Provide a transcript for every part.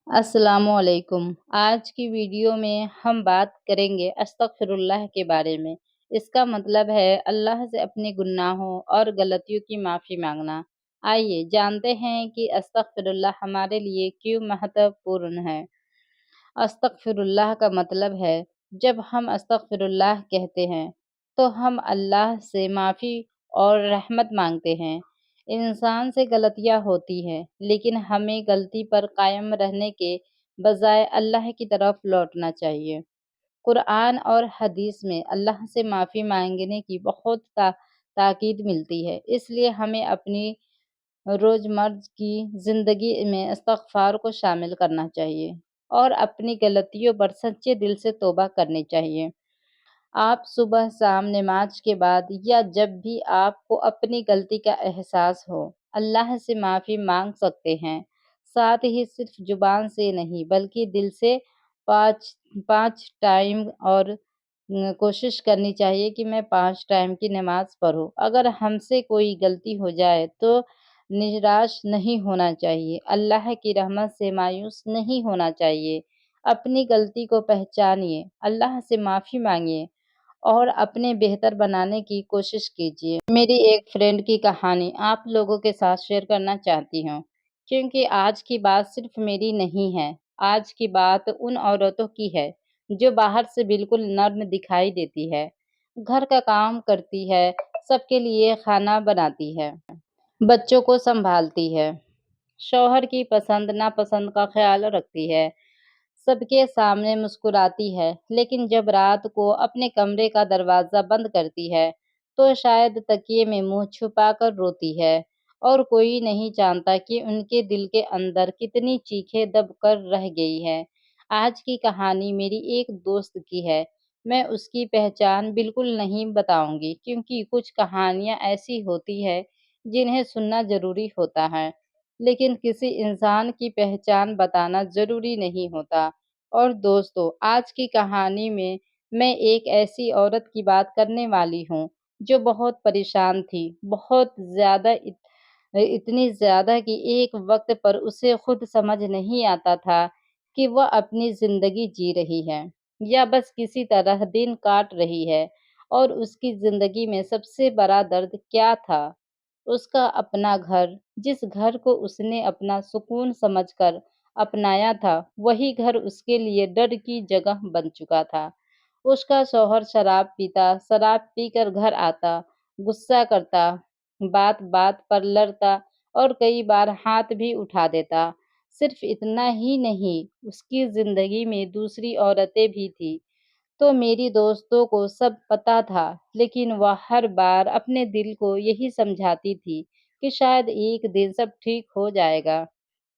السلام علیکم۔ آج کی ویڈیو میں ہم بات کریں گے استغفر اللہ کے بارے میں۔ اس کا مطلب ہے اللہ سے اپنے گناہوں اور غلطیوں کی معافی مانگنا۔ آئیے جانتے ہیں کہ استغفر اللہ ہمارے لیے کیوں مہتوپورن ہے۔ استغفر اللہ کا مطلب ہے جب ہم استغفر اللہ کہتے ہیں تو ہم اللہ سے معافی اور رحمت مانگتے ہیں۔ انسان سے غلطیاں ہوتی ہیں لیکن ہمیں غلطی پر قائم رہنے کے بجائے اللہ کی طرف لوٹنا چاہیے۔ قرآن اور حدیث میں اللہ سے معافی مانگنے کی بہت تاکید ملتی ہے، اس لیے ہمیں اپنی روزمرہ کی زندگی میں استغفار کو شامل کرنا چاہیے اور اپنی غلطیوں پر سچے دل سے توبہ کرنی چاہیے۔ آپ صبح شام نماز کے بعد یا جب بھی آپ کو اپنی غلطی کا احساس ہو اللہ سے معافی مانگ سکتے ہیں، ساتھ ہی صرف زبان سے نہیں بلکہ دل سے پانچ ٹائم اور کوشش کرنی چاہیے کہ میں 5 ٹائم کی نماز پڑھوں۔ اگر ہم سے کوئی غلطی ہو جائے تو نراش نہیں ہونا چاہیے، اللہ کی رحمت سے مایوس نہیں ہونا چاہیے۔ اپنی غلطی کو پہچانیے، اللہ سے معافی مانگیے اور اپنے بہتر بنانے کی کوشش کیجیے۔ میری ایک فرینڈ کی کہانی آپ لوگوں کے ساتھ شیئر کرنا چاہتی ہوں، کیونکہ آج کی بات صرف میری نہیں ہے، آج کی بات ان عورتوں کی ہے جو باہر سے بالکل نرم دکھائی دیتی ہے، گھر کا کام کرتی ہے، سب کے لیے کھانا بناتی ہے، بچوں کو سنبھالتی ہے، شوہر کی پسند ناپسند کا خیال رکھتی ہے، سب کے سامنے مسکراتی ہے، لیکن جب رات کو اپنے کمرے کا دروازہ بند کرتی ہے تو شاید تکیے میں منہ چھپا کر روتی ہے، اور کوئی نہیں جانتا کہ ان کے دل کے اندر کتنی چیخیں دب کر رہ گئی ہے۔ آج کی کہانی میری ایک دوست کی ہے۔ میں اس کی پہچان بالکل نہیں بتاؤں گی کیونکہ کچھ کہانیاں ایسی ہوتی ہیں جنہیں سننا ضروری ہوتا ہے، لیکن کسی انسان کی پہچان بتانا ضروری نہیں ہوتا۔ اور دوستو، آج کی کہانی میں ایک ایسی عورت کی بات کرنے والی ہوں جو بہت پریشان تھی، بہت زیادہ، اتنی زیادہ کہ ایک وقت پر اسے خود سمجھ نہیں آتا تھا کہ وہ اپنی زندگی جی رہی ہے یا بس کسی طرح دن کاٹ رہی ہے۔ اور اس کی زندگی میں سب سے بڑا درد کیا تھا؟ اس کا اپنا گھر، جس گھر کو اس نے اپنا سکون سمجھ کر اپنایا تھا، وہی گھر اس کے لیے ڈر کی جگہ بن چکا تھا۔ اس کا شوہر شراب پی کر گھر آتا، غصہ کرتا، بات بات پر لڑتا اور کئی بار ہاتھ بھی اٹھا دیتا۔ صرف اتنا ہی نہیں، اس کی زندگی میں دوسری عورتیں بھی تھیں تو میری دوستوں کو سب پتہ تھا، لیکن وہ ہر بار اپنے دل کو یہی سمجھاتی تھی کہ شاید ایک دن سب ٹھیک ہو جائے گا۔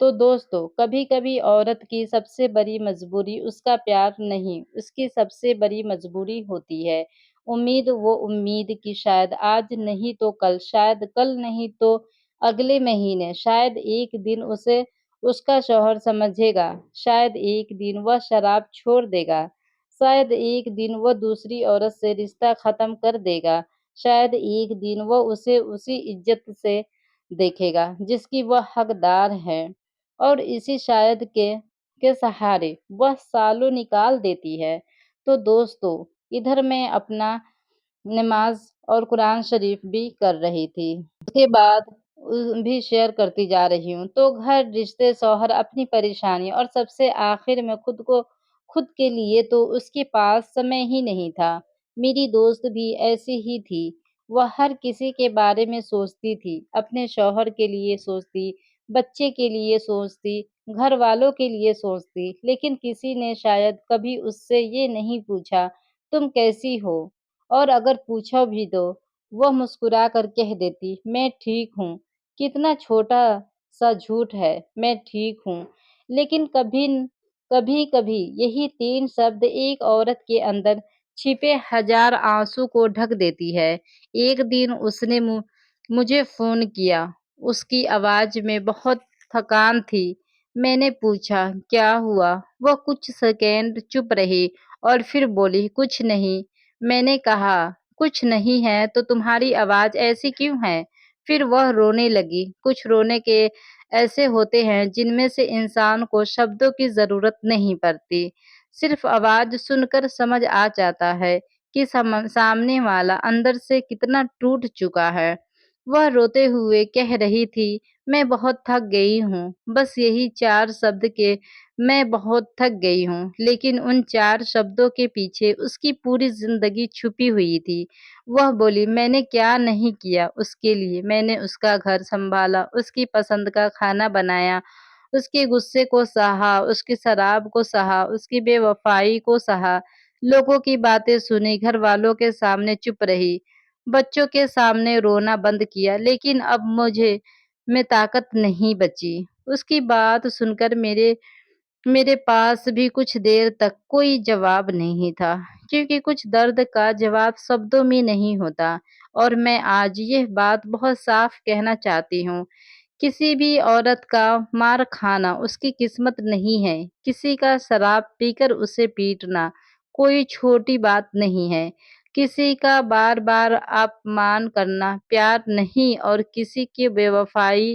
تو دوستو، کبھی کبھی عورت کی سب سے بڑی مجبوری اس کا پیار نہیں، اس کی سب سے بڑی مجبوری ہوتی ہے امید۔ وہ امید کہ شاید آج نہیں تو کل، شاید کل نہیں تو اگلے مہینے، شاید ایک دن اسے اس کا شوہر سمجھے گا، شاید ایک دن وہ شراب چھوڑ دے گا، شاید ایک دن وہ دوسری عورت سے رشتہ ختم کر دے گا، شاید ایک دن وہ اسے اسی عزت سے دیکھے گا جس کی وہ حقدار ہے، اور اسی شاید کے سہارے وہ سالوں نکال دیتی ہے۔ تو دوستو، ادھر میں اپنا نماز اور قرآن شریف بھی کر رہی تھی، اس کے بعد بھی شیئر کرتی جا رہی ہوں۔ تو گھر، رشتے، شوہر، اپنی پریشانی اور سب سے آخر میں خود کے لیے تو اس کے پاس سمے ہی نہیں تھا۔ میری دوست بھی ایسی ہی تھی، وہ ہر کسی کے بارے میں سوچتی تھی، اپنے شوہر کے لیے سوچتی، بچے کے لیے سوچتی، گھر والوں کے لیے سوچتی، لیکن کسی نے شاید کبھی اس سے یہ نہیں پوچھا تم کیسی ہو، اور اگر پوچھو بھی تو وہ مسکرا کر کہہ دیتی میں ٹھیک ہوں۔ کتنا چھوٹا سا جھوٹ ہے، میں ٹھیک ہوں، لیکن کبھی یہی 3 شبد ایک عورت کے اندر چھپے ہزار آنسو کو ڈھک دیتی ہے۔ ایک دن اس نے مجھے فون کیا، اس کی آواز میں بہت تھکان تھی۔ میں نے پوچھا کیا ہوا؟ وہ کچھ سیکنڈ چپ رہی اور پھر بولی کچھ نہیں۔ میں نے کہا کچھ نہیں ہے تو تمہاری آواز ایسی کیوں ہے؟ پھر وہ رونے لگی، کچھ رونے کے ایسے ہوتے ہیں جن میں سے انسان کو شبدوں کی ضرورت نہیں پڑتی، صرف آواز سن کر سمجھ آ جاتا ہے کہ سامنے والا اندر سے کتنا ٹوٹ چکا ہے۔ وہ روتے ہوئے کہہ رہی تھی، میں بہت تھک گئی ہوں، بس یہی 4 شبد کہ میں بہت تھک گئی ہوں، لیکن ان 4 شبدوں کے پیچھے اس کی پوری زندگی چھپی ہوئی تھی۔ وہ بولی، میں نے کیا نہیں کیا اس کے لیے، میں نے اس کا گھر سنبھالا، اس کی پسند کا کھانا بنایا، اس کے غصے کو سہا، اس کی شراب کو سہا، اس کی بے وفائی کو سہا، لوگوں کی باتیں سنی، گھر والوں کے سامنے چپ رہی، بچوں کے سامنے رونا بند کیا، لیکن اب مجھے میں طاقت نہیں بچی۔ اس کی بات سن کر میرے پاس بھی کچھ دیر تک کوئی جواب نہیں تھا، کیونکہ کچھ درد کا جواب شبدوں میں نہیں ہوتا، اور میں آج یہ بات بہت صاف کہنا چاہتی ہوں۔ کسی بھی عورت کا مار کھانا اس کی قسمت نہیں ہے، کسی کا شراب پی کر اسے پیٹنا کوئی چھوٹی بات نہیں ہے، کسی کا بار بار اپمان کرنا پیار نہیں، اور کسی کی بے وفائی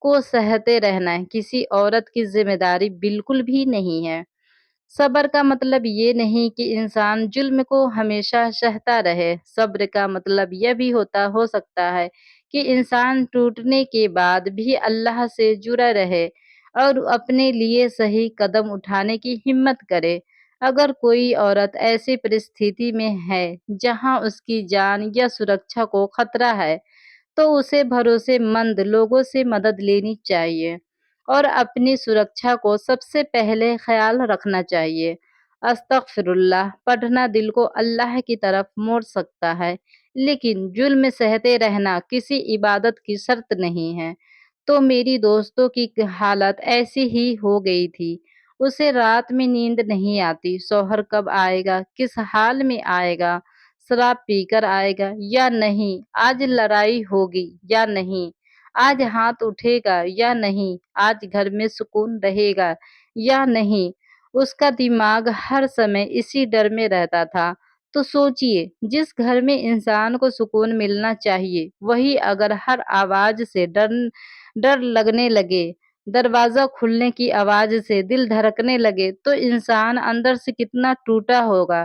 کو سہتے رہنا کسی عورت کی ذمہ داری بالکل بھی نہیں ہے۔ صبر کا مطلب یہ نہیں کہ انسان ظلم کو ہمیشہ سہتا رہے، صبر کا مطلب یہ بھی ہو سکتا ہے کہ انسان ٹوٹنے کے بعد بھی اللہ سے جڑا رہے اور اپنے لیے صحیح قدم اٹھانے کی ہمت کرے۔ اگر کوئی عورت ایسی پرستھتی میں ہے جہاں اس کی جان یا سرکشا کو خطرہ ہے، تو اسے بھروسے مند لوگوں سے مدد لینی چاہیے اور اپنی سرکشا کو سب سے پہلے خیال رکھنا چاہیے۔ استغفر اللہ پڑھنا دل کو اللہ کی طرف موڑ سکتا ہے، لیکن ظلم سہتے رہنا کسی عبادت کی شرط نہیں ہے۔ تو میری دوستوں کی حالت ایسی ہی ہو گئی تھی، اسے رات میں نیند نہیں آتی، شوہر کب آئے گا، کس حال میں آئے گا، شراب پی کر آئے گا یا نہیں، آج لڑائی ہوگی یا نہیں، آج ہاتھ اٹھے گا یا نہیں، آج گھر میں سکون رہے گا یا نہیں، اس کا دماغ ہر سمے اسی ڈر میں رہتا تھا۔ تو سوچئے، جس گھر میں انسان کو سکون ملنا چاہیے، وہی اگر ہر آواز سے ڈر لگنے لگے، دروازہ کھلنے کی آواز سے دل دھڑکنے لگے، تو انسان اندر سے کتنا ٹوٹا ہوگا۔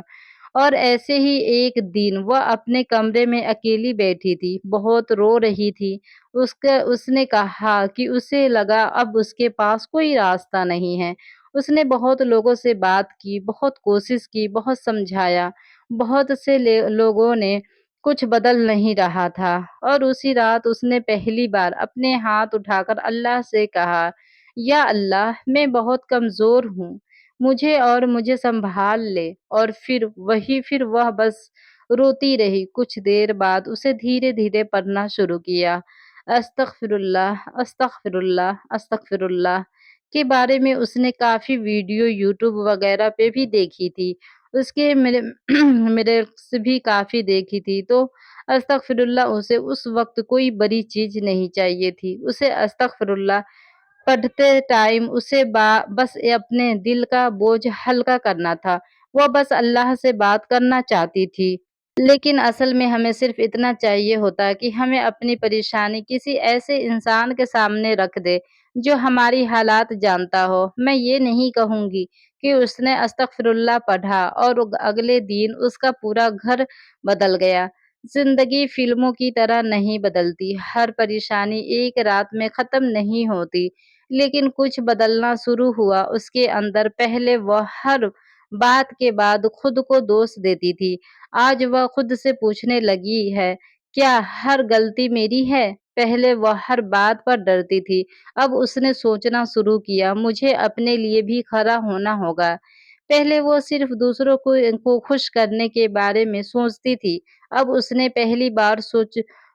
اور ایسے ہی ایک دن وہ اپنے کمرے میں اکیلی بیٹھی تھی، بہت رو رہی تھی۔ اس نے کہا کہ اسے لگا اب اس کے پاس کوئی راستہ نہیں ہے۔ اس نے بہت لوگوں سے بات کی، بہت کوشش کی، بہت سمجھایا، بہت سے لوگوں نے کچھ بدل نہیں رہا تھا، اور اسی رات اس نے پہلی بار اپنے ہاتھ اٹھا کر اللہ سے کہا، یا اللہ، میں بہت کمزور ہوں، مجھے سنبھال لے۔ اور پھر وہ بس روتی رہی۔ کچھ دیر بعد اسے دھیرے دھیرے پڑھنا شروع کیا، استغفر اللہ استغفر اللہ استغفر اللہ کے بارے میں اس نے کافی ویڈیو یوٹیوب وغیرہ پہ بھی دیکھی تھی، اس کے میرے بھی کافی دیکھی تھی۔ تو استغفر اللہ اسے اس وقت کوئی بڑی چیز نہیں چاہیے تھی، اسے استغفر اللہ پڑھتے ٹائم اسے بس اپنے دل کا بوجھ ہلکا کرنا تھا، وہ بس اللہ سے بات کرنا چاہتی تھی۔ لیکن اصل میں ہمیں صرف اتنا چاہیے ہوتا کہ ہمیں اپنی پریشانی کسی ایسے انسان کے سامنے رکھ دے جو ہماری حالات جانتا ہو۔ میں یہ نہیں کہوں گی کہ اس نے استغفر اللہ پڑھا اور اگلے دن اس کا پورا گھر بدل گیا۔ زندگی فلموں کی طرح نہیں بدلتی، ہر پریشانی ایک رات میں ختم نہیں ہوتی، لیکن کچھ بدلنا شروع ہوا اس کے اندر۔ پہلے وہ ہر بات کے بعد خود کو دوش دیتی تھی، آج وہ خود سے پوچھنے لگی ہے، کیا ہر غلطی میری ہے؟ پہلے وہ ہر بات پر ڈرتی تھی، اب اس نے سوچنا شروع کیا، مجھے اپنے لیے بھی کھڑا ہونا ہوگا۔ پہلے وہ صرف دوسروں کو خوش کرنے کے بارے میں سوچتی تھی، اب اس نے پہلی بار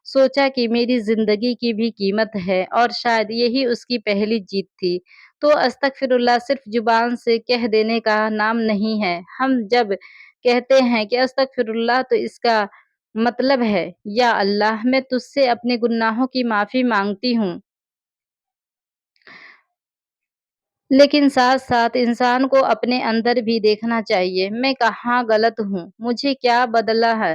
سوچا کہ میری زندگی کی بھی قیمت ہے، اور شاید یہی اس کی پہلی جیت تھی۔ تو استغفر اللہ صرف زبان سے کہہ دینے کا نام نہیں ہے۔ ہم جب کہتے ہیں کہ استغفر اللہ تو اس کا مطلب ہے، یا اللہ، میں تجھ سے اپنے گناہوں کی معافی مانگتی ہوں۔ لیکن ساتھ ساتھ انسان کو اپنے اندر بھی دیکھنا چاہیے، میں کہاں غلط ہوں، مجھے کیا بدلا ہے،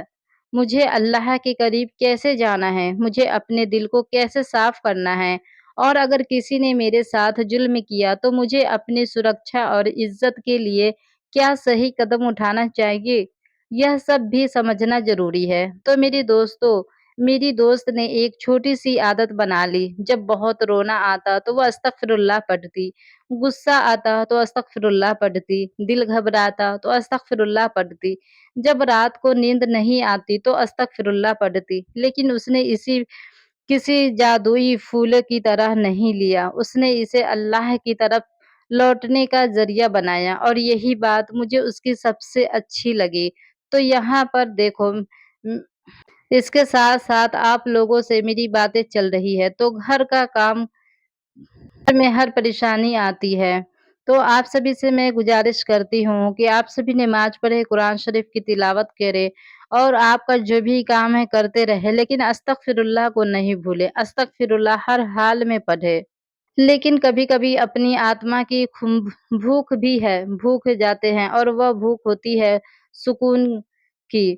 مجھے اللہ کے قریب کیسے جانا ہے، مجھے اپنے دل کو کیسے صاف کرنا ہے، اور اگر کسی نے میرے ساتھ ظلم کیا تو مجھے اپنی سرکشا اور عزت کے لیے کیا صحیح قدم اٹھانا چاہیے، یہ سب بھی سمجھنا ضروری ہے۔ تو میری دوست نے ایک چھوٹی سی عادت بنا لی، جب بہت رونا آتا تو وہ استغفر اللہ پڑھتی، غصہ آتا تو استغفر اللہ پڑھتی، دل گھبراتا تو استغفر اللہ پڑھتی، جب رات کو نیند نہیں آتی تو استغفر اللہ پڑھتی۔ لیکن اس نے کسی جادوئی پھول کی طرح نہیں لیا، اس نے اسے اللہ کی طرف لوٹنے کا ذریعہ بنایا، اور یہی بات مجھے اس کی سب سے اچھی لگی۔ تو یہاں پر دیکھو، اس کے ساتھ ساتھ آپ لوگوں سے میری باتیں چل رہی ہے تو گھر کا کام میں ہر پریشانی آتی ہے، تو آپ سبھی سے میں گزارش کرتی ہوں کہ آپ سبھی نماز پڑھے، قرآن شریف کی تلاوت کرے، اور آپ کا جو بھی کام ہے کرتے رہے، لیکن استغفر اللہ کو نہیں بھولے، استغفر اللہ ہر حال میں پڑھے۔ لیکن کبھی کبھی اپنی آتما کی بھوک بھی ہے، بھوک جاتے ہیں، اور وہ بھوک ہوتی ہے سکون کی۔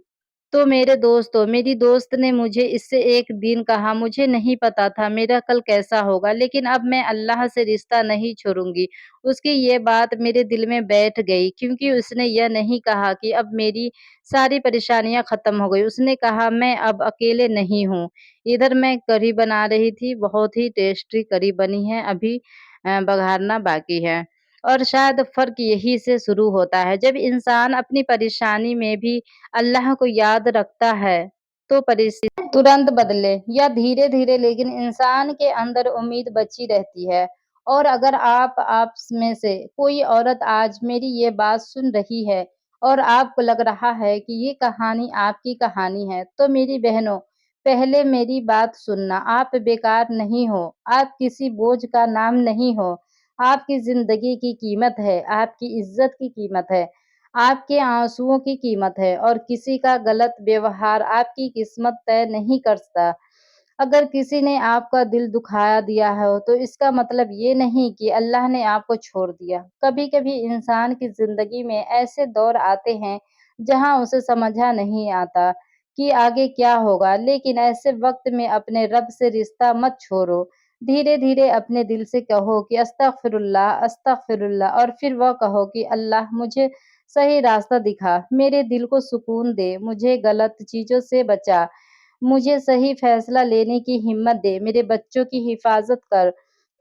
تو میری دوست نے مجھے اس سے ایک دن کہا، مجھے نہیں پتا تھا میرا کل کیسا ہوگا، لیکن اب میں اللہ سے رشتہ نہیں چھوڑوں گی۔ اس کی یہ بات میرے دل میں بیٹھ گئی، کیونکہ اس نے یہ نہیں کہا کہ اب میری ساری پریشانیاں ختم ہو گئی۔ اس نے کہا میں اب اکیلے نہیں ہوں۔ ادھر میں کڑھی بنا رہی تھی، بہت ہی ٹیسٹی کڑھی بنی ہے، ابھی بگھارنا باقی ہے۔ اور شاید فرق یہی سے شروع ہوتا ہے، جب انسان اپنی پریشانی میں بھی اللہ کو یاد رکھتا ہے تو پریشانی ترنت بدلے یا دھیرے دھیرے، لیکن انسان کے اندر امید بچی رہتی ہے۔ اور اگر آپ میں سے کوئی عورت آج میری یہ بات سن رہی ہے اور آپ کو لگ رہا ہے کہ یہ کہانی آپ کی کہانی ہے، تو میری بہنوں، پہلے میری بات سننا، آپ بیکار نہیں ہو، آپ کسی بوجھ کا نام نہیں ہو، آپ کی زندگی کی قیمت ہے، آپ کی عزت کی قیمت ہے، آپ کے آنسوؤں کی قیمت ہے، اور کسی کا غلط بیوہار آپ کی قسمت طے نہیں کرتا۔ اگر کسی نے آپ کا دل دکھا دیا ہو تو اس کا مطلب یہ نہیں کہ اللہ نے آپ کو چھوڑ دیا۔ کبھی کبھی انسان کی زندگی میں ایسے دور آتے ہیں جہاں اسے سمجھا نہیں آتا کہ آگے کیا ہوگا، لیکن ایسے وقت میں اپنے رب سے رشتہ مت چھوڑو۔ دھیرے دھیرے اپنے دل سے کہو کہ استغفر اللہ، اور پھر وہ کہو کہ اللہ مجھے صحیح راستہ دکھا، میرے دل کو سکون دے، مجھے غلط چیزوں سے بچا، مجھے صحیح فیصلہ لینے کی ہمت دے، میرے بچوں کی حفاظت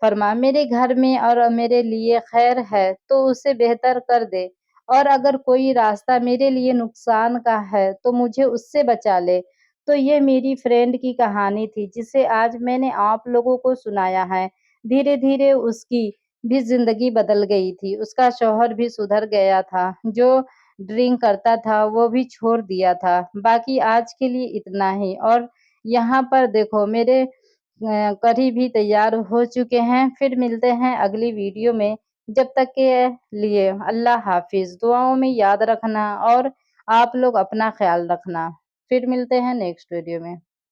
فرما، میرے گھر میں اور میرے لیے خیر ہے تو اسے بہتر کر دے، اور اگر کوئی راستہ میرے لیے نقصان کا ہے تو مجھے اس سے بچا لے۔ تو یہ میری فرینڈ کی کہانی تھی جسے آج میں نے آپ لوگوں کو سنایا ہے۔ دھیرے دھیرے اس کی بھی زندگی بدل گئی تھی، اس کا شوہر بھی سدھر گیا تھا، جو ڈرنک کرتا تھا وہ بھی چھوڑ دیا تھا۔ باقی آج کے لیے اتنا ہی، اور یہاں پر دیکھو میرے کڑھی بھی تیار ہو چکے ہیں۔ پھر ملتے ہیں اگلی ویڈیو میں، جب تک کے لیے اللہ حافظ۔ دعاؤں میں یاد رکھنا، اور آپ لوگ اپنا خیال رکھنا۔ پھر ملتے ہیں نیکسٹ ویڈیو میں۔